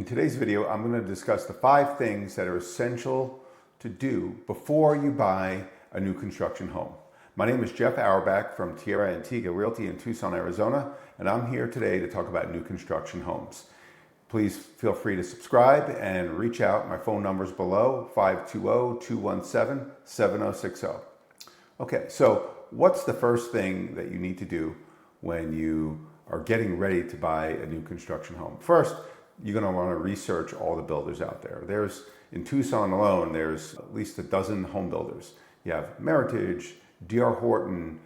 In today's video, I'm going to discuss the 5 things that are essential to do before you buy a new construction home. My name is Jeff Auerbach from Tierra Antigua Realty in Tucson, Arizona, and I'm here today to talk about new construction homes. Please feel free to subscribe and reach out. My phone number is below, 520-217-7060. Okay, so what's the first thing that you need to do when you are getting ready to buy a new construction home? First, you're going to want to research all the builders out there. In Tucson alone, there's at least a dozen home builders. You have Meritage, D.R. Horton,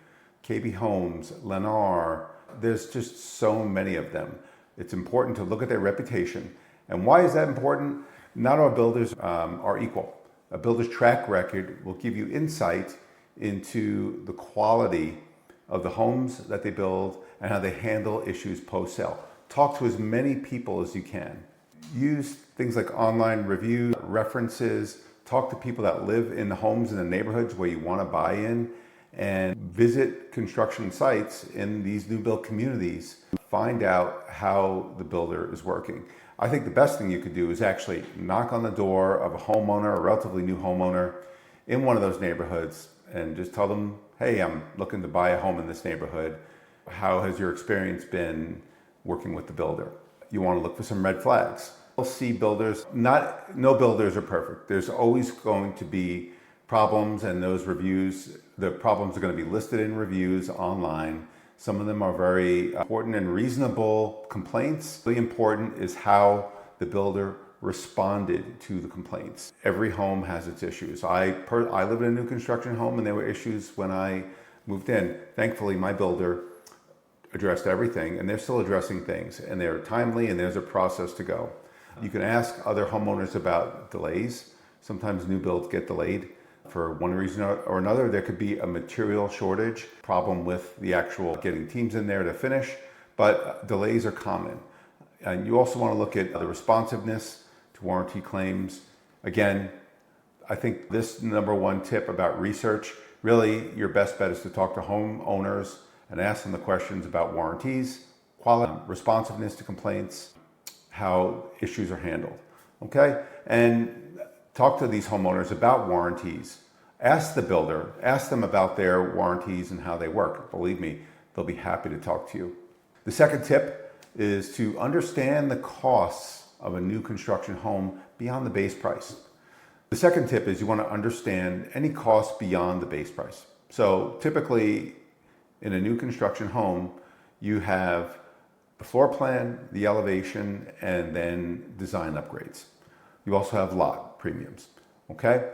KB Homes, Lennar. There's just so many of them. It's important to look at their reputation. And why is that important? Not all builders are equal. A builder's track record will give you insight into the quality of the homes that they build and how they handle issues post-sale. Talk to as many people as you can. Use things like online reviews, references, talk to people that live in the homes in the neighborhoods where you want to buy in, and visit construction sites in these new build communities. Find out how the builder is working. I think the best thing you could do is actually knock on the door of a homeowner, a relatively new homeowner in one of those neighborhoods, and just tell them, hey, I'm looking to buy a home in this neighborhood. How has your experience been working with the builder? You want to look for some red flags. You'll see builders, no builders are perfect. There's always going to be problems, and those reviews, the problems are going to be listed in reviews online. Some of them are very important and reasonable complaints. Really important is how the builder responded to the complaints. Every home has its issues. I live in a new construction home, and there were issues when I moved in. Thankfully, my builder addressed everything, and they're still addressing things, and they're timely, and there's a process to go. You can ask other homeowners about delays. Sometimes new builds get delayed for one reason or another. There could be a material shortage, problem with the actual getting teams in there to finish, but delays are common. And you also want to look at the responsiveness to warranty claims. Again, I think this #1 tip about research, really your best bet is to talk to homeowners and ask them the questions about warranties, quality, responsiveness to complaints, how issues are handled, okay? And talk to these homeowners about warranties. Ask the builder, ask them about their warranties and how they work. Believe me, they'll be happy to talk to you. The second tip is to understand the costs of a new construction home beyond the base price. The second tip is you want to understand any costs beyond the base price. So typically, in a new construction home, you have the floor plan, the elevation, and then design upgrades. You also have lot premiums, okay?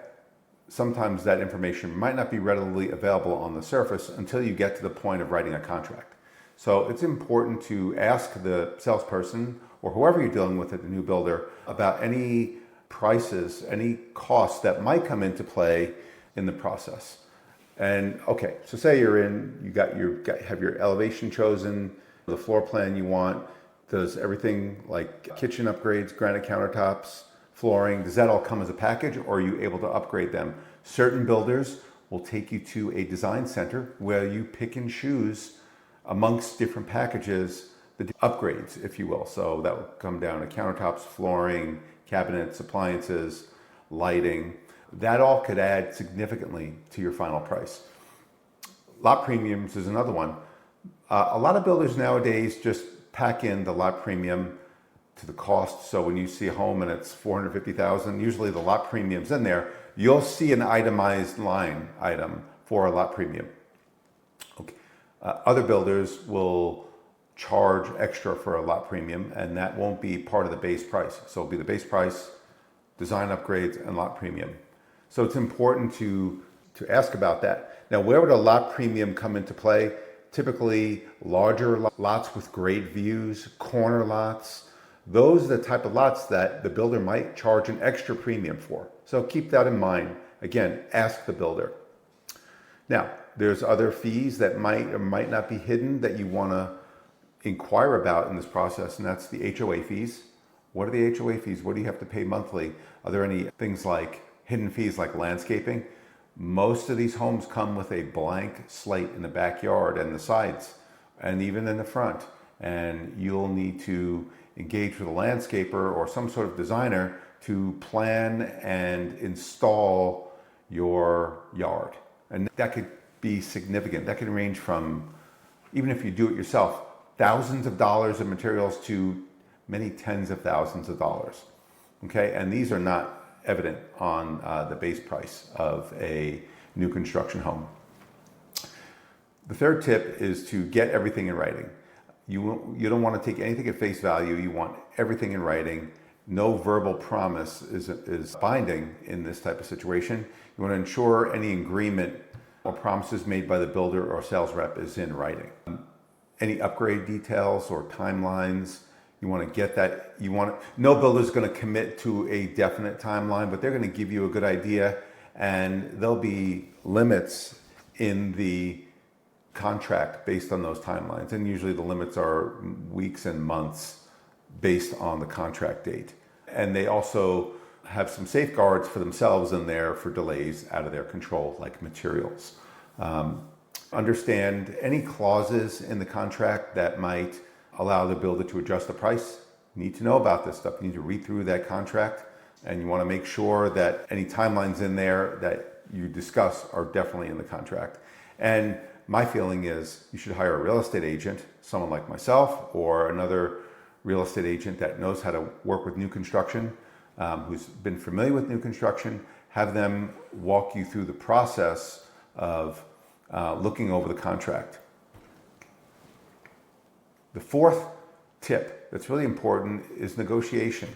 Sometimes that information might not be readily available on the surface until you get to the point of writing a contract. So it's important to ask the salesperson or whoever you're dealing with at the new builder about any prices, any costs that might come into play in the process. And okay, so say you're in, have your elevation chosen, the floor plan you want, does everything like kitchen upgrades, granite countertops, flooring, does that all come as a package, or are you able to upgrade them? Certain builders will take you to a design center where you pick and choose amongst different packages, the upgrades, if you will. So that will come down to countertops, flooring, cabinets, appliances, lighting. That all could add significantly to your final price. Lot premiums is another one. A lot of builders nowadays just pack in the lot premium to the cost. So when you see a home and it's $450,000, usually the lot premium's in there. You'll see an itemized line item for a lot premium. Okay. Other builders will charge extra for a lot premium, and that won't be part of the base price. So it'll be the base price, design upgrades, and lot premium. So it's important to ask about that. Now, where would a lot premium come into play? Typically, larger lots with great views, corner lots. Those are the type of lots that the builder might charge an extra premium for. So keep that in mind. Again, ask the builder. Now, there's other fees that might or might not be hidden that you want to inquire about in this process, and that's the HOA fees. What are the HOA fees? What do you have to pay monthly? Are there any things like hidden fees like landscaping? Most of these homes come with a blank slate in the backyard and the sides, and even in the front. and you'll need to engage with a landscaper or some sort of designer to plan and install your yard. And that could be significant. That can range from, even if you do it yourself, thousands of dollars of materials to many tens of thousands of dollars. Okay, and these are not evident on the base price of a new construction home. The third tip is to get everything in writing. You don't want to take anything at face value. You want everything in writing. No verbal promise is binding in this type of situation. You want to ensure any agreement or promises made by the builder or sales rep is in writing. Any upgrade details or timelines, you want to get that. No builder is going to commit to a definite timeline, but they're going to give you a good idea, and there'll be limits in the contract based on those timelines. And usually the limits are weeks and months based on the contract date. And they also have some safeguards for themselves in there for delays out of their control, like materials. Understand any clauses in the contract that might allow the builder to adjust the price. You need to know about this stuff. You need to read through that contract, and you want to make sure that any timelines in there that you discuss are definitely in the contract. And my feeling is you should hire a real estate agent, someone like myself or another real estate agent that knows how to work with new construction, who's been familiar with new construction. Have them walk you through the process of looking over the contract. The fourth tip that's really important is negotiation.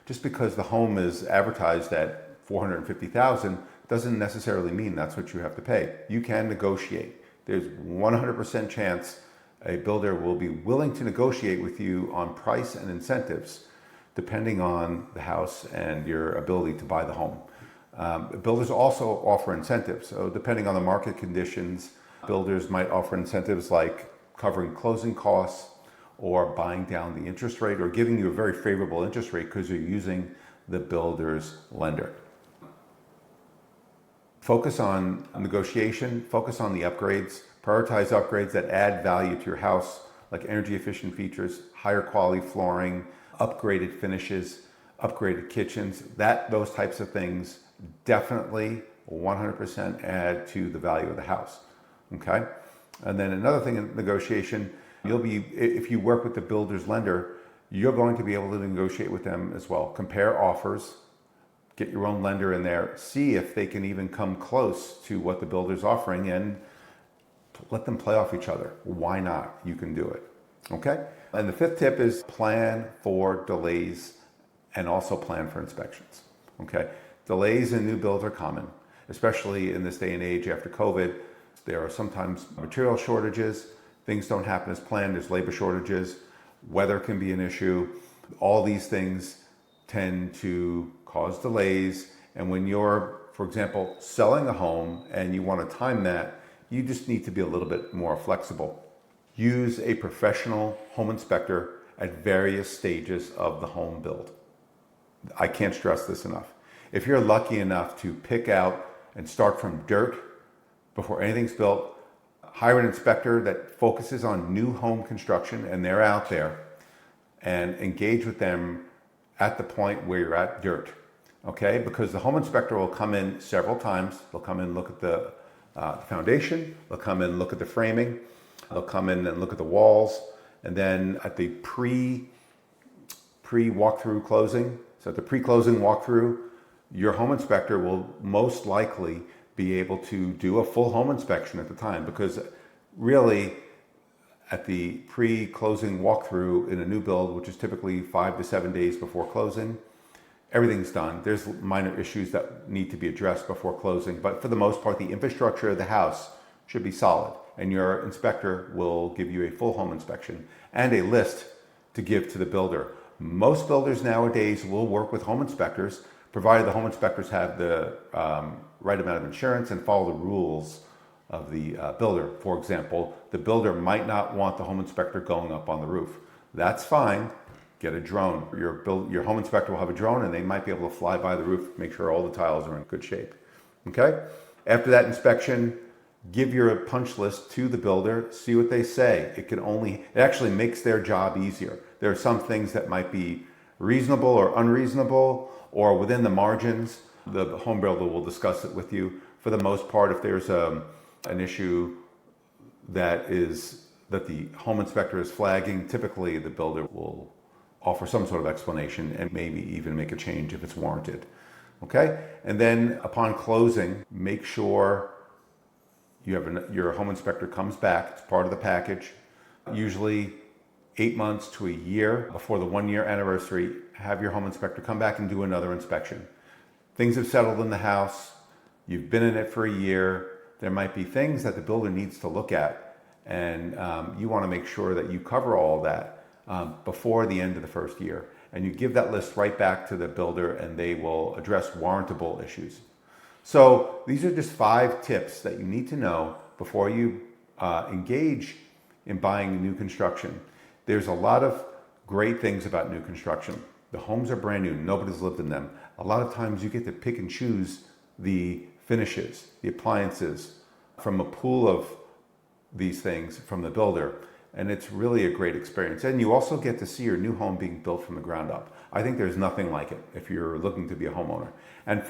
Just because the home is advertised at $450,000 doesn't necessarily mean that's what you have to pay. You can negotiate. There's 100% chance a builder will be willing to negotiate with you on price and incentives depending on the house and your ability to buy the home. Builders also offer incentives. So depending on the market conditions, builders might offer incentives like covering closing costs or buying down the interest rate or giving you a very favorable interest rate because you're using the builder's lender. Focus on negotiation, focus on the upgrades, prioritize upgrades that add value to your house, like energy efficient features, higher quality flooring, upgraded finishes, upgraded kitchens. Those types of things definitely 100% add to the value of the house. Okay? And then another thing in negotiation, if you work with the builder's lender, you're going to be able to negotiate with them as well. Compare offers, get your own lender in there, see if they can even come close to what the builder's offering, and let them play off each other. Why not? You can do it. Okay? And the fifth tip is plan for delays and also plan for inspections. Okay? Delays in new builds are common, especially in this day and age after COVID. There are sometimes material shortages. Things don't happen as planned. There's labor shortages. Weather can be an issue. All these things tend to cause delays. And when you're, for example, selling a home and you want to time that, you just need to be a little bit more flexible. Use a professional home inspector at various stages of the home build. I can't stress this enough. If you're lucky enough to pick out and start from dirt before anything's built, hire an inspector that focuses on new home construction, and they're out there, and engage with them at the point where you're at dirt. Okay? Because the home inspector will come in several times. They'll come in and look at the foundation. They'll come in and look at the framing. They'll come in and look at the walls. And then at the pre-walkthrough closing, so at the pre-closing walkthrough, your home inspector will most likely be able to do a full home inspection at the time, because really at the pre-closing walkthrough in a new build, which is typically 5 to 7 days before closing, everything's done. There's minor issues that need to be addressed before closing, but for the most part, the infrastructure of the house should be solid, and your inspector will give you a full home inspection and a list to give to the builder. Most builders nowadays will work with home inspectors, provided the home inspectors have the right amount of insurance and follow the rules of the builder. For example, the builder might not want the home inspector going up on the roof. That's fine. Get a drone. Your home inspector will have a drone, and they might be able to fly by the roof, make sure all the tiles are in good shape. Okay? After that inspection, give your punch list to the builder, see what they say. It actually makes their job easier. There are some things that might be reasonable or unreasonable or within the margins. The home builder will discuss it with you. For the most part, if there's an issue that the home inspector is flagging, typically the builder will offer some sort of explanation and maybe even make a change if it's warranted. Okay? And then upon closing, make sure your home inspector comes back. It's part of the package. Usually 8 months to a year before the 1-year anniversary, have your home inspector come back and do another inspection. Things have settled in the house. You've been in it for a year. There might be things that the builder needs to look at, and you want to make sure that you cover all that before the end of the first year. And you give that list right back to the builder, and they will address warrantable issues. So these are just 5 tips that you need to know before you engage in buying new construction. There's a lot of great things about new construction. The homes are brand new. Nobody's lived in them. A lot of times you get to pick and choose the finishes, the appliances from a pool of these things from the builder. And it's really a great experience. And you also get to see your new home being built from the ground up. I think there's nothing like it if you're looking to be a homeowner. And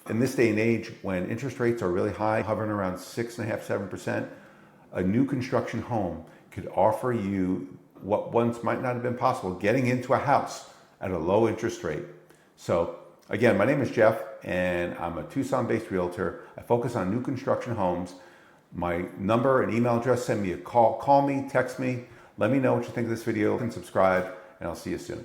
in this day and age, when interest rates are really high, hovering around 6.5%, 7%, a new construction home could offer you what once might not have been possible, getting into a house at a low interest rate. So again, my name is Jeff, and I'm a Tucson-based realtor. I focus on new construction homes. My number and email address, send me a call me, text me, let me know what you think of this video, and subscribe, and I'll see you soon.